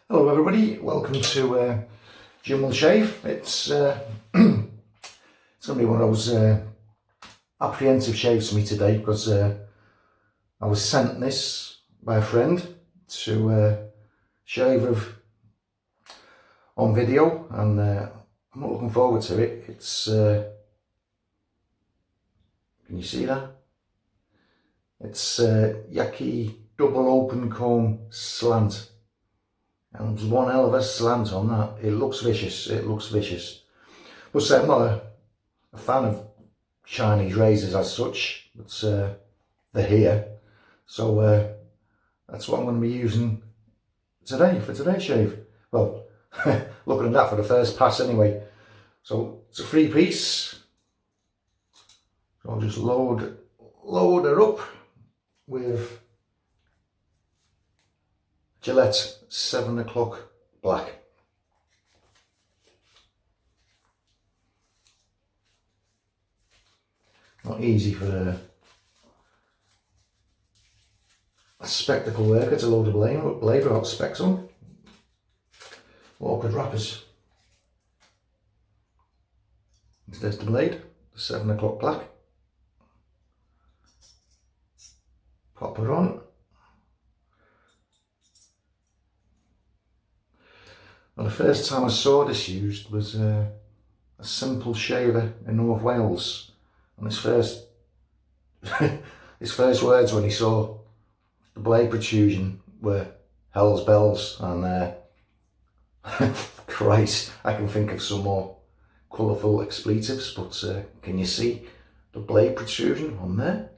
Hello everybody, welcome to Jim Shave. It's going to be one of those apprehensive shaves for me today because I was sent this by a friend to shave on video, and I'm not looking forward to it. It's can you see that? It's Yaqi double open comb slant. And there's one hell of a slant on that. It looks vicious, it looks vicious. But I'm not a fan of Chinese razors as such, but they're here. So that's what I'm going to be using today, for today's shave. Well, looking at that for the first pass anyway. So it's a 3-piece. So I'll just load her up with Gillette 7 o'clock black. Not easy for a spectacle worker to load a blade without specs on. Awkward wrappers. There's the blade, the 7 o'clock black. Pop her on. Well, the first time I saw this used was a simple shaver in North Wales, and his first words when he saw the blade protrusion were "hell's bells," and Christ, I can think of some more colourful expletives, but can you see the blade protrusion on there?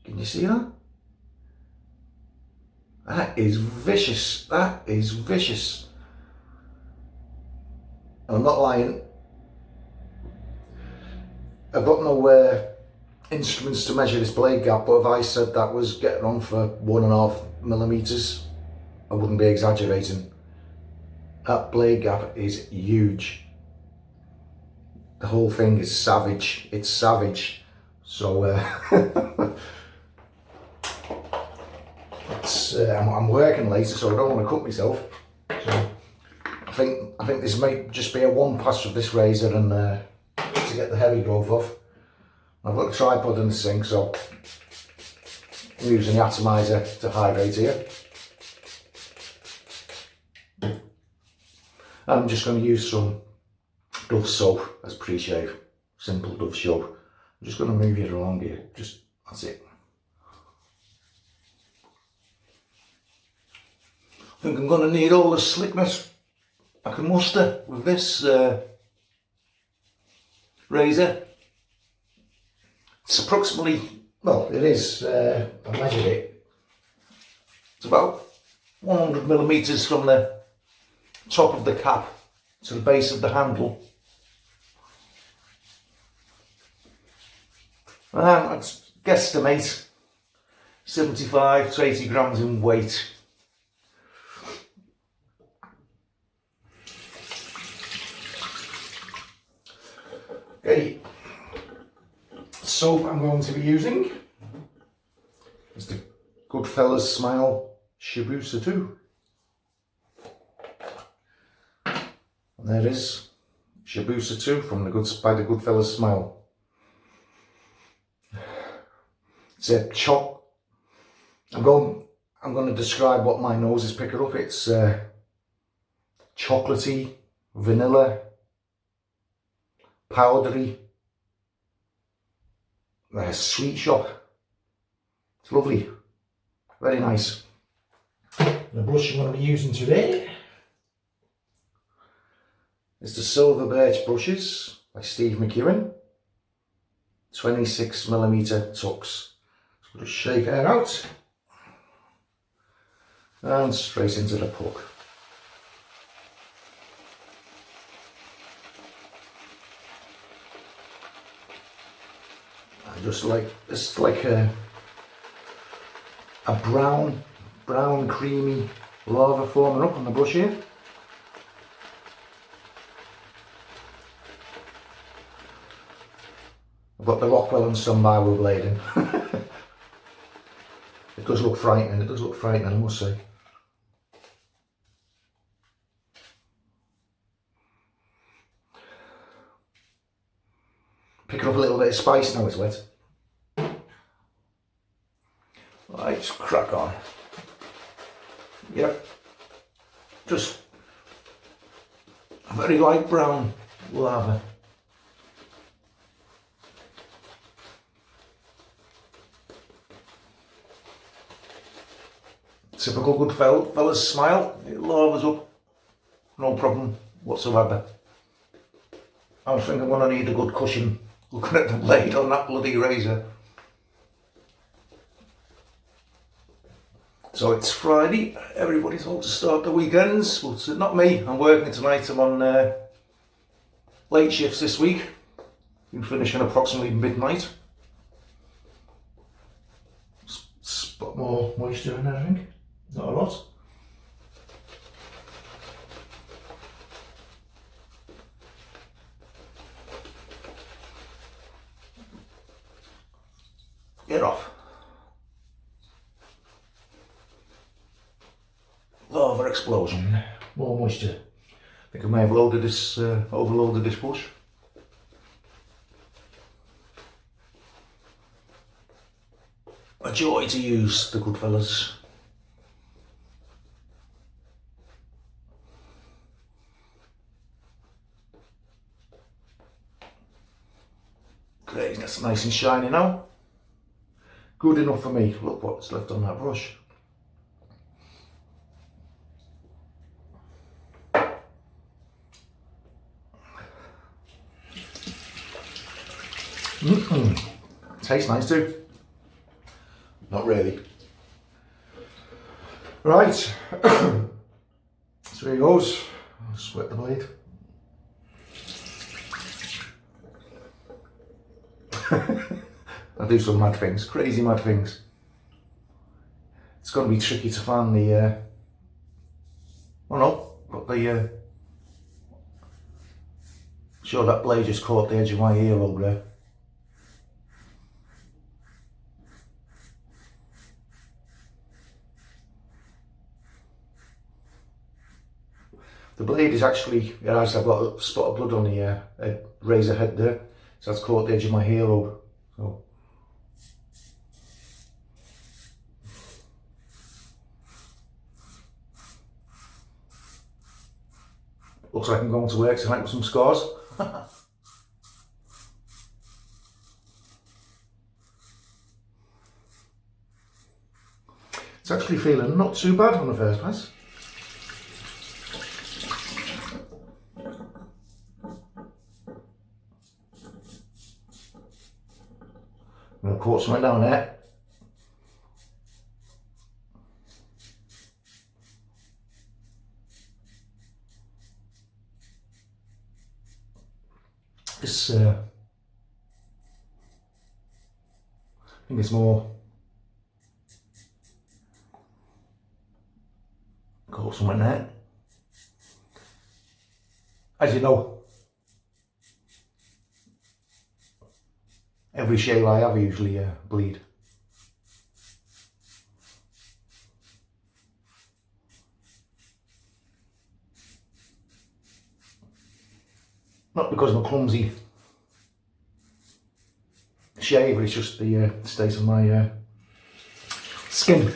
Can you see that? That is vicious, that is vicious. I'm not lying. I've got no instruments to measure this blade gap, but if I said that was getting on for 1.5 millimeters, I wouldn't be exaggerating. That blade gap is huge. The whole thing is savage. It's savage. So I'm working later, so I don't want to cut myself. So I think this might just be a one pass of this razor and to get the heavy growth off. I've got a tripod in the sink, so I'm using the atomizer to hydrate here. And I'm just going to use some Dove soap as pre-shave, simple Dove soap. I'm just going to move it along here, that's it. I think I'm going to need all the slickness I can muster with this razor. It's approximately, well, it is, I measured it, it's about 100 millimeters from the top of the cap to the base of the handle. And I'd guesstimate 75 to 80 grams in weight. Okay, soap I'm going to be using is the Goodfellas Smile Shibusa 2. And there it is, Shibusa 2 from by the Goodfellas Smile. It's a I'm going to describe what my nose is picking up. It's chocolatey, vanilla, powdery, a sweet shop. It's lovely, very nice. The brush I'm going to be using today is the Silver Birch brushes by Steve McEwen, 26mm tux. So just shake her out and straight into the puck. Just like it's like a brown creamy lava forming up on the brush here. I've got the Rockwell and Sunby with blading. It does look frightening, I must say. picking up a little bit of spice now it's wet. Right, just crack on. Yep, just a very light brown lava. Typical good fella's smile. It lavas up, no problem whatsoever. I think I'm going to need a good cushion looking at the blade on that bloody razor. So it's Friday, everybody's hoping to start the weekends. Well, it's not me, I'm working tonight. I'm on late shifts this week. Been finishing approximately midnight. Spot more moisture in there, I think. Not a lot. Get off. Lava explosion. More moisture. I think I may have loaded this, overloaded this bush. A joy to use, the good fellas. Great, that's nice and shiny now. Good enough for me. Look what's left on that brush. Tastes nice too. Not really. Right. So here he goes. I'll sweat the blade. I do some mad things, crazy mad things. It's going to be tricky to find the, oh no, got the, sure that blade just caught the edge of my earlobe there. The blade is actually, it has, I've got a spot of blood on the razor head there, so that's caught the edge of my earlobe. So. Looks like I'm going to work tonight with some scars. It's actually feeling not too bad on the first pass. I'm going to pour something down there. This, I think it's more, got something there. As you know, every shave I have usually bleed. Not because I'm a clumsy shaver, it's just the state of my skin.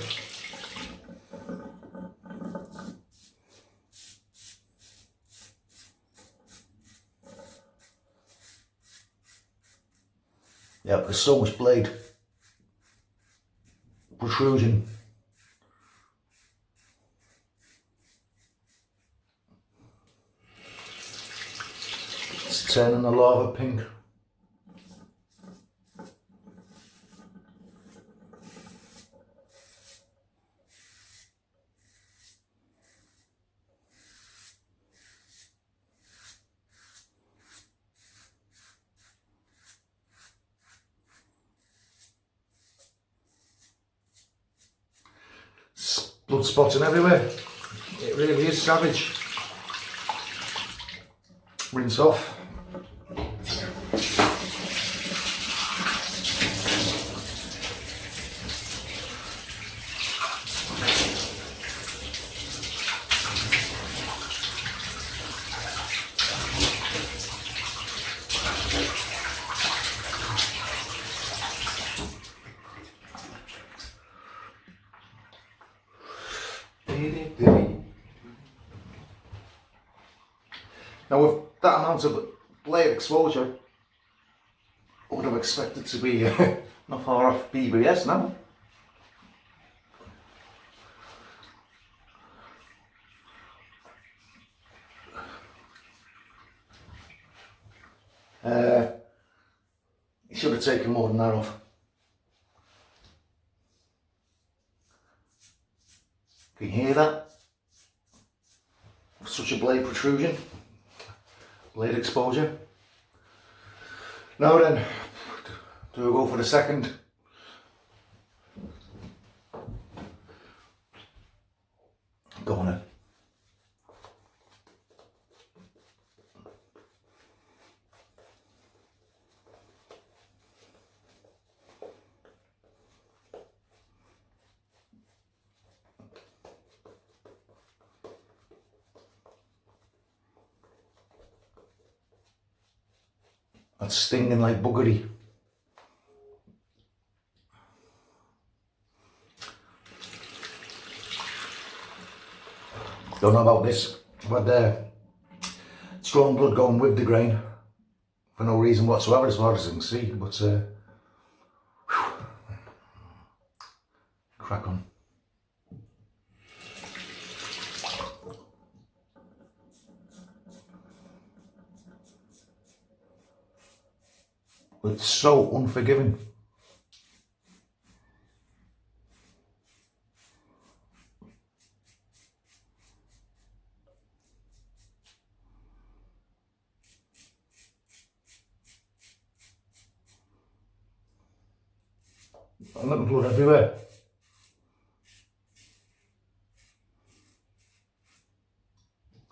Yeah, but there's so much blade protrusion. It's turning the lava pink. Blood spotting everywhere. It really is savage. Rinse off. way. Now with that amount of blade exposure, I would have expected to be not far off BBS now. It should have taken more than that off. Can you hear that? Such a blade protrusion, blade exposure. Now then, do we go for the second? Go on then. That's stinging like buggery. Don't know about this, but strong blood going with the grain for no reason whatsoever as far as I can see, but crack on. It's so unforgiving. I'm getting blood everywhere.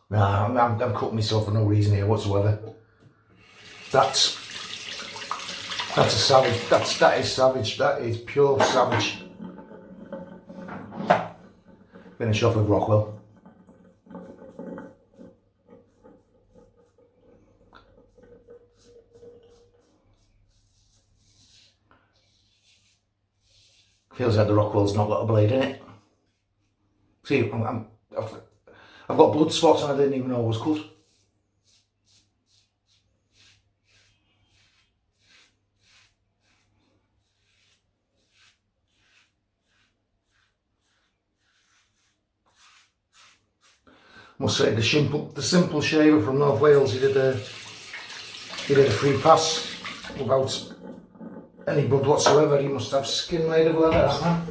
Nah, I'm cutting myself for no reason here whatsoever. That's a savage. That is savage. That is pure savage. Finish off with Rockwell. Feels like the Rockwell's not got a blade in it. See, I've got blood spots and I didn't even know I was cut. Must say the simple shaver from North Wales, he did a free pass without any blood whatsoever. He must have skin made of leather, that man.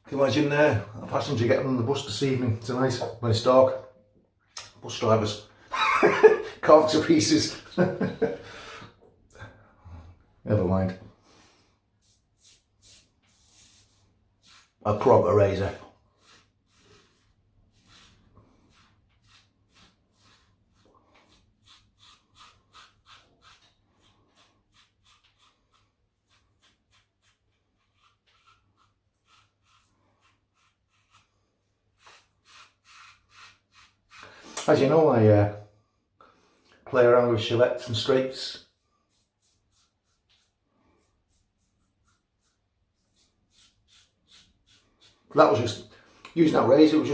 Can you imagine a passenger getting on the bus this evening, tonight, when it's dark? Bus drivers carved to pieces. Never mind. A proper razor. As you know, I play around with gillettes and straights. That was just, using that razor, it was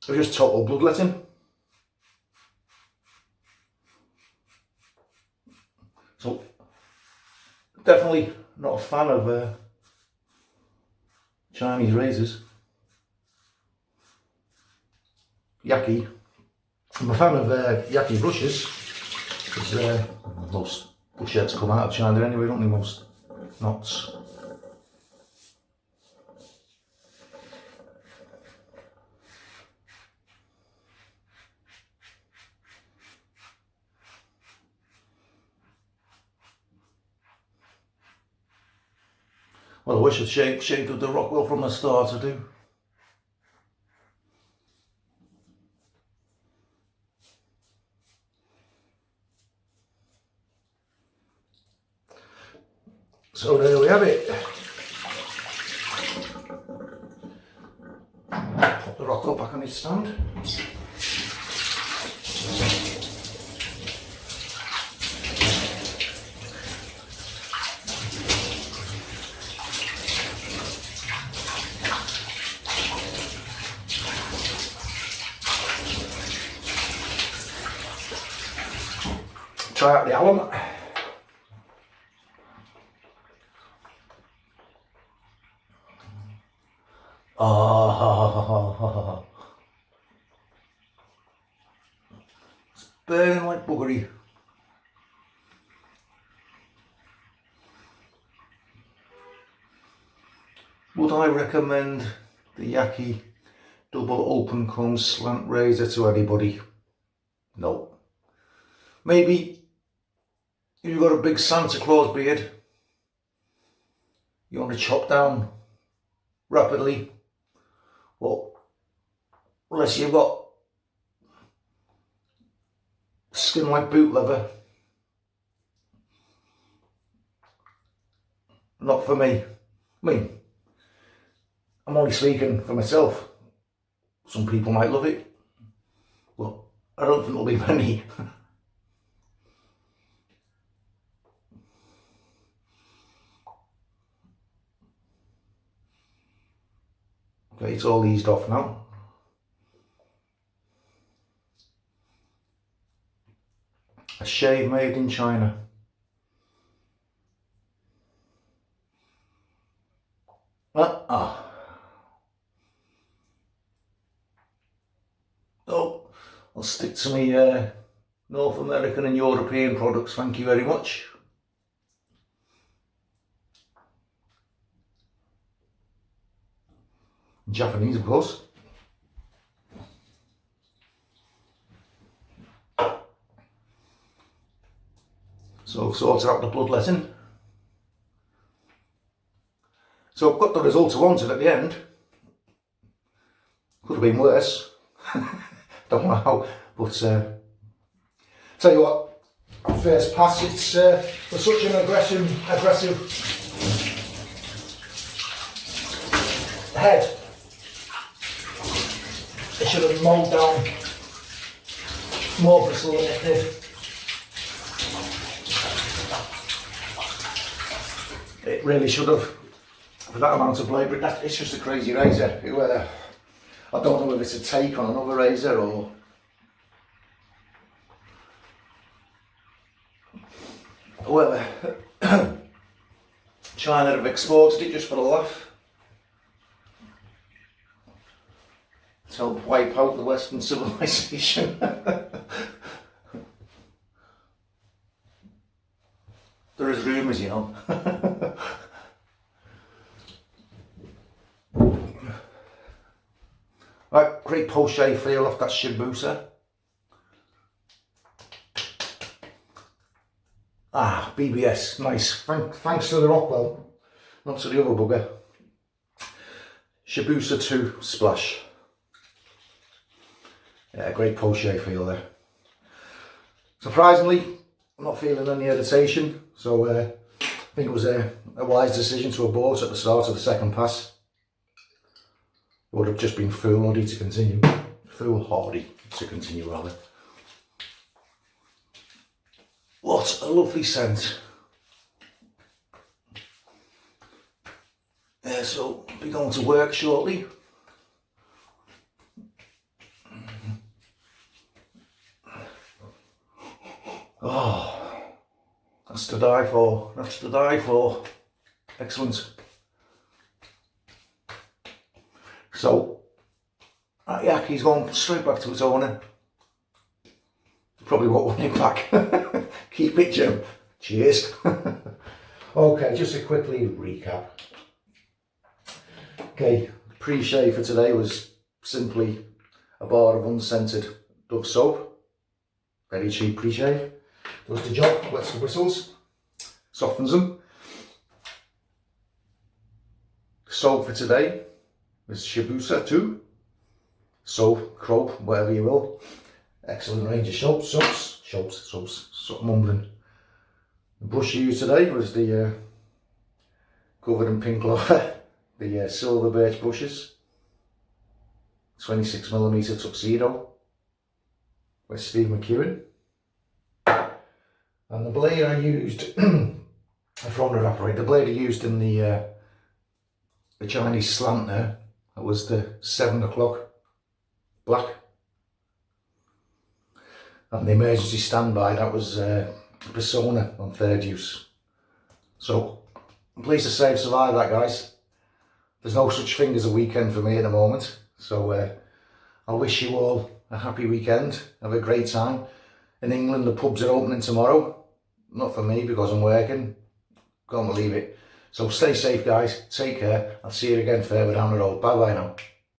just total bloodletting. So, definitely not a fan of Chinese razors. Yaqi. I'm a fan of Yaqi brushes, because most brush heads come out of China anyway, don't they? Most knots. Well, I wish I'd shaped up the Rockwell from the start, I do. So there we have it. Pop the Rockwell back on its stand. Try out the alum. Ah, it's burning like buggery. Would I recommend the Yaqi double open comb slant razor to anybody? No. Maybe if you've got a big Santa Claus beard, you want to chop down rapidly, well, unless you've got skin like boot leather, not for me. I mean, I'm only speaking for myself. Some people might love it, but I don't think there'll be many. Okay, it's all eased off now. A shave made in China. Oh, I'll stick to my North American and European products, thank you very much. Japanese, of course. So I've sorted out the bloodletting. So I've got the result I wanted at the end. Could have been worse. Don't know how, but tell you what, at first pass, it's for such an aggressive head. It should have mowed down more bristle than it did. It really should have, for that amount of blade, but it's just a crazy razor. I don't know if it's a take on another razor or whether China have exported it just for the laugh to help wipe out the Western civilization. There is rumours, you know. Right, great post-shave feel off that Shibusa. Ah, BBS, nice. Thanks to the Rockwell, not to the other bugger. Shibusa 2 Splash. Yeah, great post-shave feel there. Surprisingly, I'm not feeling any irritation, so I think it was a wise decision to abort at the start of the second pass. It would have just been foolhardy to continue. Rather. What a lovely scent. So I'll be going to work shortly. Oh, that's to die for. That's to die for. Excellent. So, that Yaqi's going straight back to its owner. Probably won't want it back. Keep it, Jim. Cheers. Okay, just to quickly recap. Okay, pre-shave for today was simply a bar of unscented Dove soap. Very cheap pre-shave. Does the job, wets the bristles, softens them. soap for today is Shibusa 2. Soap, croap, whatever you will. Excellent range of soaps, stop mumbling. The brush I used today was the covered in pink leather, the silver birch brushes. 26mm tuxedo by Steve McEwen. And the blade I used from the evaporate, the blade I used in the Chinese slant there, that was the 7 o'clock black. And the emergency standby, that was personna on 3rd use. So I'm pleased to say I've survived that, guys. There's no such thing as a weekend for me at the moment. So I wish you all a happy weekend. Have a great time. In England, the pubs are opening tomorrow. Not for me because I'm working. Can't believe it. So stay safe, guys. Take care. I'll see you again further down the road. Bye bye now.